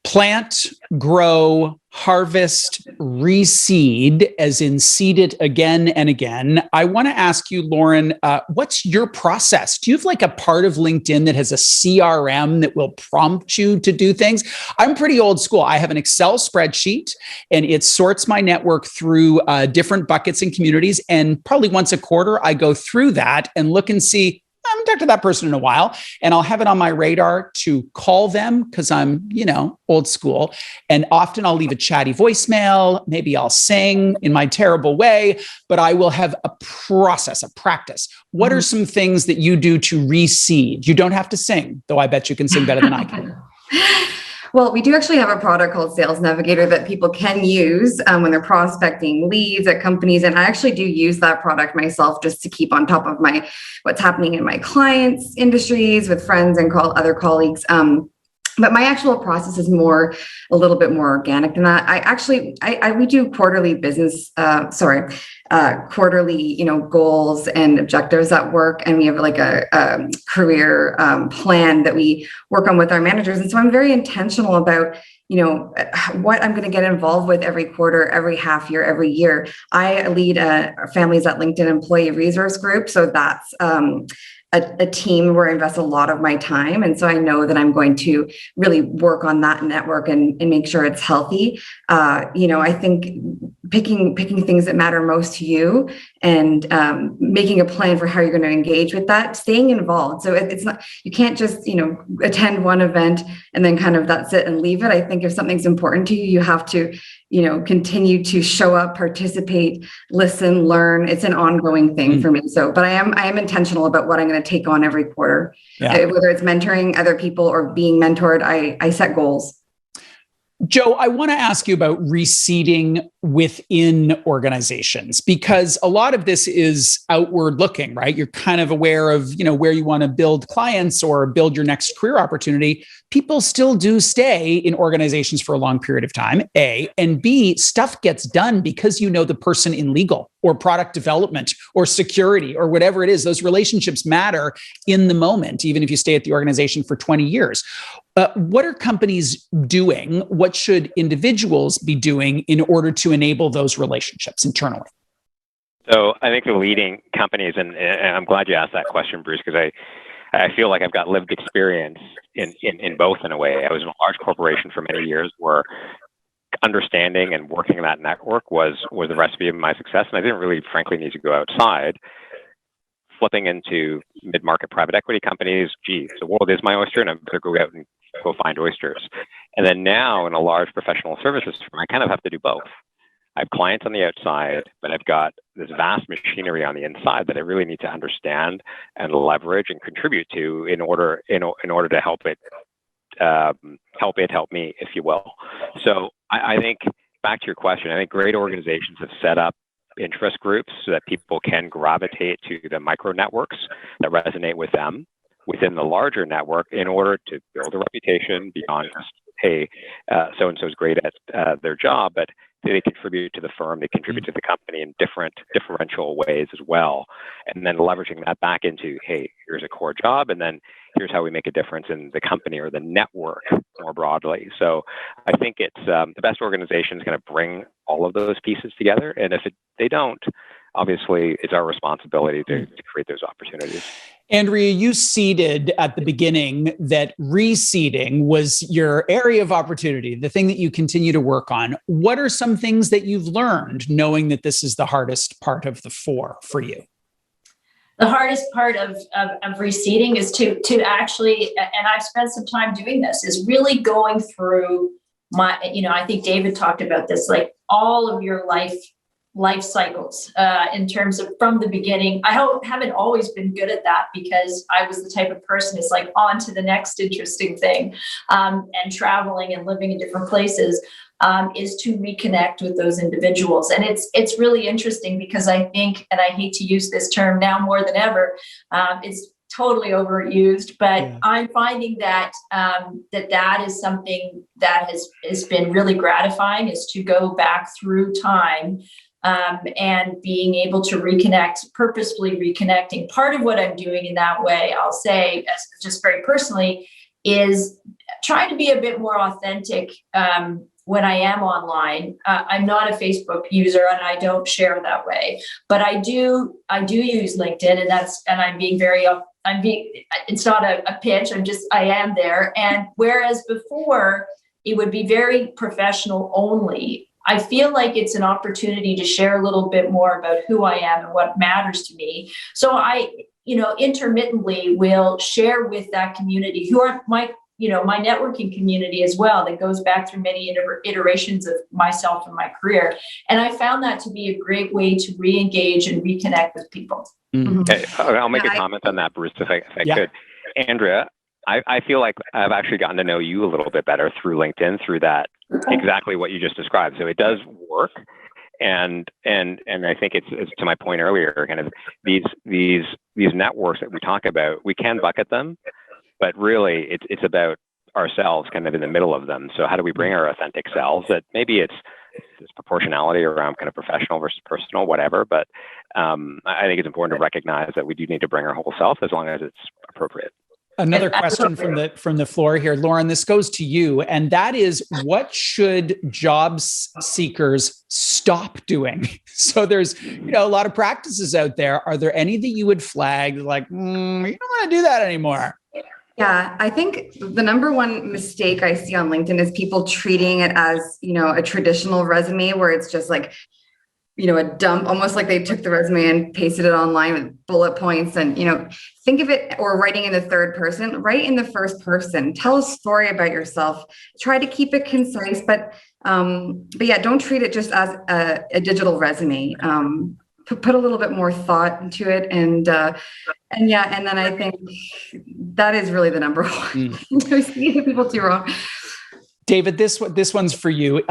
Plant, grow, harvest, reseed, as in seed it again and again. I want to ask you, Lauren, what's your process? Do you have like a part of LinkedIn that has a CRM that will prompt you to do things? I'm pretty old school. I have an Excel spreadsheet and it sorts my network through different buckets and communities. And probably once a quarter, I go through that and look and see, I haven't talked to that person in a while, and I'll have it on my radar to call them because I'm, old school. And often I'll leave a chatty voicemail. Maybe I'll sing in my terrible way, but I will have a process, a practice. What are some things that you do to reseed? You don't have to sing, though I bet you can sing better than I can. Well, we do actually have a product called Sales Navigator that people can use when they're prospecting leads at companies. And I actually do use that product myself just to keep on top of what's happening in my clients' industries with friends and other colleagues. But my actual process is a little bit more organic than that. We do quarterly quarterly, goals and objectives at work. And we have like a career plan that we work on with our managers. And so I'm very intentional about, what I'm going to get involved with every quarter, every half year, every year. I lead a Families at LinkedIn Employee Resource Group. So that's a team where I invest a lot of my time. And so I know that I'm going to really work on that network and make sure it's healthy. I think picking things that matter most to you and making a plan for how you're going to engage with that, staying involved. So it's not, you can't just, attend one event and then kind of that's it and leave it. I think if something's important to you, you have to, continue to show up, participate, listen, learn. It's an ongoing thing for me. So, but I am intentional about what I'm going to take on every quarter, whether it's mentoring other people or being mentored. I set goals. Joe, I want to ask you about reseeding within organizations, because a lot of this is outward looking, right? You're kind of aware of, where you want to build clients or build your next career opportunity. People still do stay in organizations for a long period of time, A, and B, stuff gets done because the person in legal or product development or security or whatever it is. Those relationships matter in the moment, even if you stay at the organization for 20 years. What are companies doing? What should individuals be doing in order to enable those relationships internally? So I think the leading companies, and I'm glad you asked that question, Bruce, because I feel like I've got lived experience in both in a way. I was in a large corporation for many years where understanding and working in that network was the recipe of my success. And I didn't really, frankly, need to go outside. Flipping into mid-market private equity companies, the world is my oyster, and I better go out and go find oysters. And then now in a large professional services firm, I kind of have to do both. I have clients on the outside, but I've got this vast machinery on the inside that I really need to understand and leverage and contribute to in order to help me, if you will. So I think, back to your question, I think great organizations have set up interest groups so that people can gravitate to the micro networks that resonate with them within the larger network in order to build a reputation beyond just, hey, so-and-so is great at their job, but they contribute to the firm, they contribute to the company in differential ways as well. And then leveraging that back into, hey, here's a core job, and then here's how we make a difference in the company or the network more broadly. So I think it's the best organizations going to bring all of those pieces together. And if they don't, obviously it's our responsibility to create those opportunities. Andrea, you seeded at the beginning that reseeding was your area of opportunity, the thing that you continue to work on. What are some things that you've learned knowing that this is the hardest part of the four for you? The hardest part of reseeding is to actually, and I've spent some time doing this, is really going through I think David talked about this, like all of your life cycles in terms of from the beginning. I haven't always been good at that because I was the type of person who's like on to the next interesting thing, and traveling and living in different places is to reconnect with those individuals. And it's really interesting because I think, and I hate to use this term now more than ever, it's totally overused, but I'm finding that that is something that has been really gratifying, is to go back through time and being able to purposefully reconnecting. Part of what I'm doing in that way, I'll say, as just very personally, is trying to be a bit more authentic when I am online. I'm not a Facebook user and I don't share that way, but I do use LinkedIn, and I'm being very, it's not a pitch. I am there. And whereas before it would be very professional only, I feel like it's an opportunity to share a little bit more about who I am and what matters to me. So I, intermittently will share with that community, who are my networking community as well, that goes back through many iterations of myself and my career. And I found that to be a great way to re-engage and reconnect with people. Okay, I'll make a comment on that, Bruce, if I could. Andrea, I feel like I've actually gotten to know you a little bit better through LinkedIn, through that, exactly what you just described. So it does work. And I think it's to my point earlier, kind of these networks that we talk about, we can bucket them, but really it's about ourselves kind of in the middle of them. So how do we bring our authentic selves? That maybe it's proportionality around kind of professional versus personal, whatever. But I think it's important to recognize that we do need to bring our whole self as long as it's appropriate. Another question from the floor here, Lauren, this goes to you. And that is, what should job seekers stop doing? So there's, a lot of practices out there. Are there any that you would flag like, you don't want to do that anymore? Yeah, I think the number one mistake I see on LinkedIn is people treating it as, a traditional resume where it's just like, a dump, almost like they took the resume and pasted it online with bullet points. And, think of it, or writing in the third person, write in the first person, tell a story about yourself, try to keep it concise, but yeah, don't treat it just as a digital resume. Put a little bit more thought into it. And then I think that is really the number one. I see people do wrong. David, this one's for you.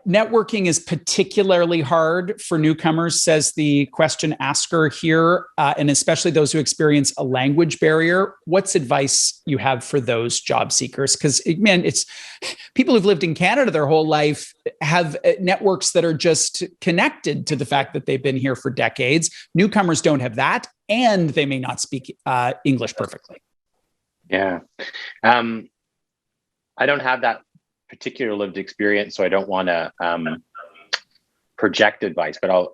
Networking is particularly hard for newcomers, says the question asker here, and especially those who experience a language barrier. What's advice you have for those job seekers? Because, man, it's people who've lived in Canada their whole life have networks that are just connected to the fact that they've been here for decades. Newcomers don't have that, and they may not speak English perfectly. Yeah. I don't have that particular lived experience, so I don't want to project advice, but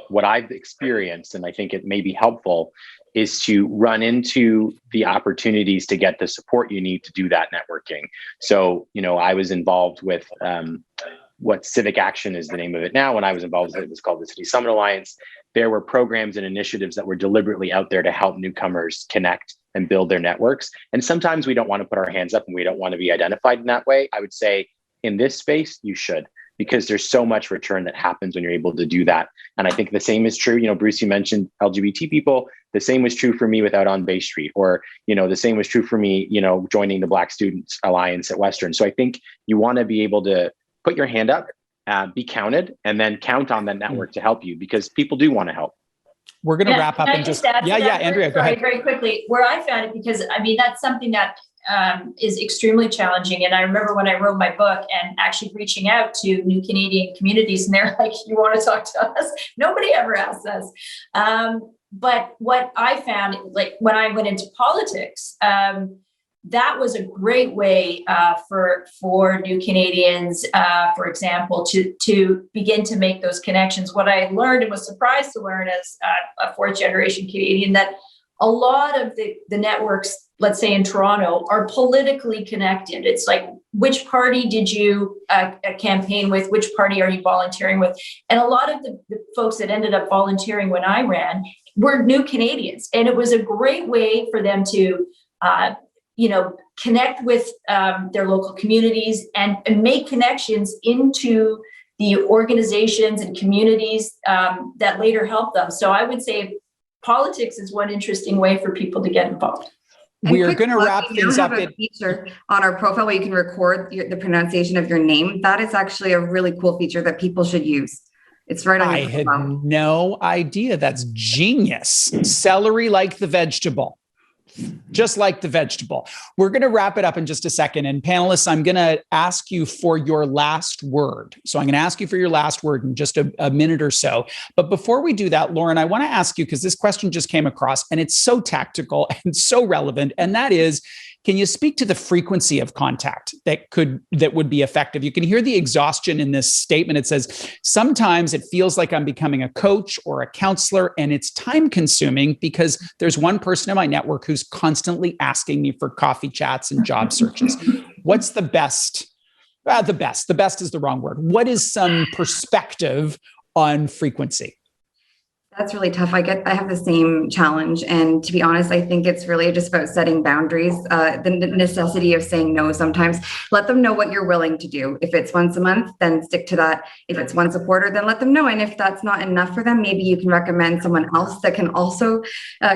what I've experienced, and I think it may be helpful, is to run into the opportunities to get the support you need to do that networking. So, I was involved with what Civic Action is the name of it now. When I was involved with it, it was called the City Summit Alliance. There were programs and initiatives that were deliberately out there to help newcomers connect and build their networks. And sometimes we don't want to put our hands up and we don't want to be identified in that way. I would say in this space, you should, because there's so much return that happens when you're able to do that. And I think the same is true. Bruce, you mentioned LGBT people. The same was true for me with Out on Bay Street, or, the same was true for me, joining the Black Students Alliance at Western. So I think you want to be able to put your hand up, be counted, and then count on that network to help you, because people do want to help. We're going to wrap up and Andrea, go ahead. Very quickly, where I found it, because that's something that is extremely challenging. And I remember when I wrote my book and actually reaching out to new Canadian communities, and they're like, "You want to talk to us?" Nobody ever asks us. But what I found, like when I went into politics, that was a great way for new Canadians, for example, to begin to make those connections. What I learned and was surprised to learn as a fourth generation Canadian, that a lot of the networks, let's say in Toronto, are politically connected. It's like, which party did you campaign with? Which party are you volunteering with? And a lot of the folks that ended up volunteering when I ran were new Canadians. And it was a great way for them to connect with their local communities and make connections into the organizations and communities that later help them. So I would say politics is one interesting way for people to get involved. We are going to wrap things up. We have a feature on our profile where you can record the pronunciation of your name. That is actually a really cool feature that people should use. It's right on your profile. I had no idea. That's genius. Celery like the vegetable. Just like the vegetable. We're going to wrap it up in just a second. And panelists, I'm going to ask you for your last word. So I'm going to ask you for your last word in just a minute or so. But before we do that, Lauren, I want to ask you, because this question just came across and it's so tactical and so relevant. And that is, can you speak to the frequency of contact that would be effective? You can hear the exhaustion in this statement. It says, sometimes it feels like I'm becoming a coach or a counselor, and it's time consuming because there's one person in my network who's constantly asking me for coffee chats and job searches. What's the best? The best is the wrong word. What is some perspective on frequency? That's really tough. I have the same challenge. And to be honest, I think it's really just about setting boundaries, the necessity of saying no sometimes. Let them know what you're willing to do. If it's once a month, then stick to that. If it's once a quarter, then let them know. And if that's not enough for them, maybe you can recommend someone else that can also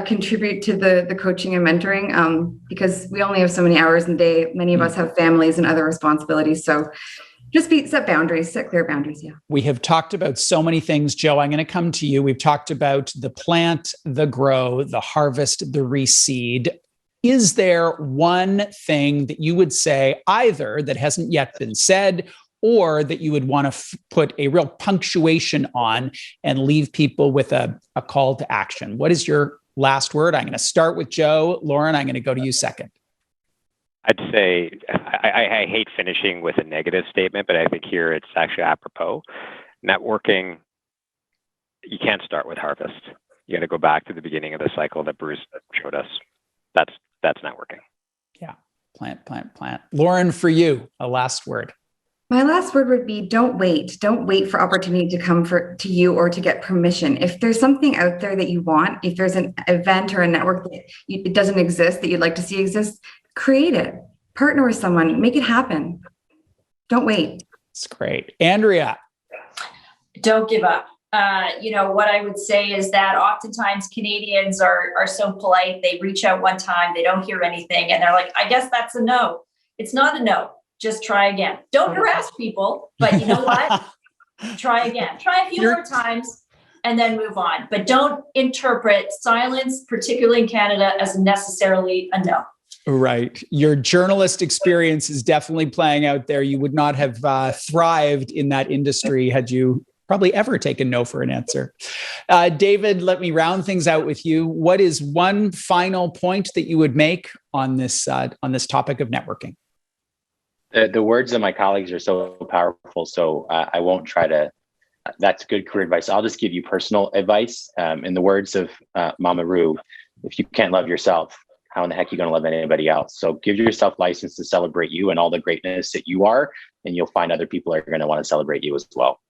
contribute to the coaching and mentoring, because we only have so many hours in the day. Many of us have families and other responsibilities. So just set boundaries, set clear boundaries. Yeah. We have talked about so many things, Joe. I'm going to come to you. We've talked about the plant, the grow, the harvest, the reseed. Is there one thing that you would say either that hasn't yet been said, or that you would want to put a real punctuation on and leave people with a call to action? What is your last word? I'm going to start with Joe. Lauren, I'm going to go to you second. I'd say I hate finishing with a negative statement, but I think here it's actually apropos. Networking, you can't start with harvest. You got to go back to the beginning of the cycle that Bruce showed us. That's networking. Yeah, plant. Lauren, for you, a last word. My last word would be don't wait. Don't wait for opportunity to come to you or to get permission. If there's something out there that you want, if there's an event or a network that it doesn't exist that you'd like to see exist, create it, partner with someone, make it happen. Don't wait. It's great. Andrea. Don't give up. What I would say is that oftentimes Canadians are so polite. They reach out one time, they don't hear anything, and they're like, I guess that's a no. It's not a no. Just try again. Don't harass people, but you know what? Try again. Try a few more times and then move on. But don't interpret silence, particularly in Canada, as necessarily a no. Right. Your journalist experience is definitely playing out there. You would not have thrived in that industry had you probably ever taken no for an answer. David, let me round things out with you. What is one final point that you would make on this topic of networking? The words of my colleagues are so powerful, so I won't try to. That's good career advice. I'll just give you personal advice. In the words of Mama Roo, if you can't love yourself, how in the heck are you going to love anybody else? So give yourself license to celebrate you and all the greatness that you are, and you'll find other people are going to want to celebrate you as well.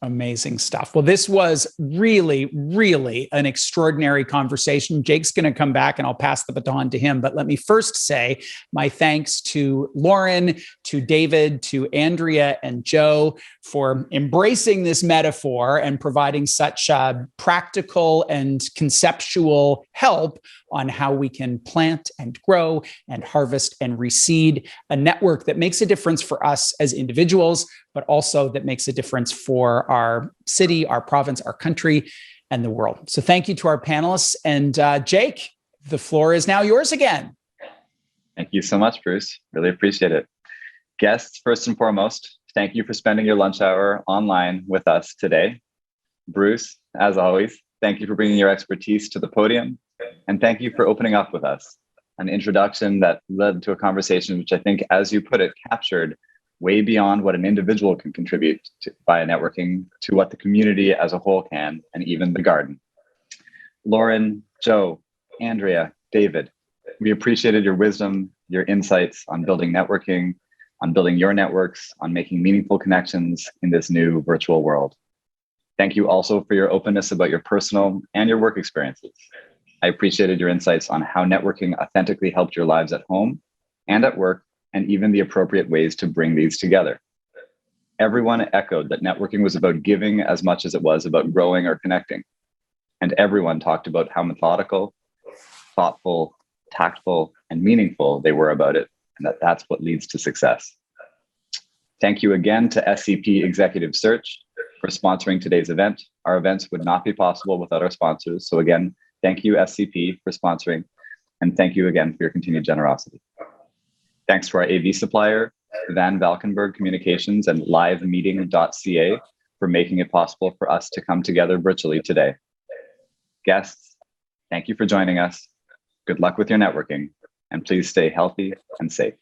Amazing stuff. Well, this was really, really an extraordinary conversation. Jake's going to come back and I'll pass the baton to him. But let me first say my thanks to Lauren, to David, to Andrea and Joe for embracing this metaphor and providing such practical and conceptual help on how we can plant and grow and harvest and reseed a network that makes a difference for us as individuals, but also that makes a difference for our city, our province, our country, and the world. So thank you to our panelists. And Jake, the floor is now yours again. Thank you so much, Bruce. Really appreciate it. Guests, first and foremost, thank you for spending your lunch hour online with us today. Bruce, as always, thank you for bringing your expertise to the podium. And thank you for opening up with us. An introduction that led to a conversation which I think, as you put it, captured way beyond what an individual can contribute to via networking to what the community as a whole can, and even the garden. Lauren, Joe, Andrea, David, we appreciated your wisdom, your insights on building networking, on building your networks, on making meaningful connections in this new virtual world. Thank you also for your openness about your personal and your work experiences. I appreciated your insights on how networking authentically helped your lives at home and at work, and even the appropriate ways to bring these together. Everyone echoed that networking was about giving as much as it was about growing or connecting. And everyone talked about how methodical, thoughtful, tactful, and meaningful they were about it, and that that's what leads to success. Thank you again to SCP Executive Search for sponsoring today's event. Our events would not be possible without our sponsors. So again, thank you, SCP, for sponsoring, and thank you again for your continued generosity. Thanks to our AV supplier, Van Valkenburg Communications and LiveMeeting.ca for making it possible for us to come together virtually today. Guests, thank you for joining us. Good luck with your networking, and please stay healthy and safe.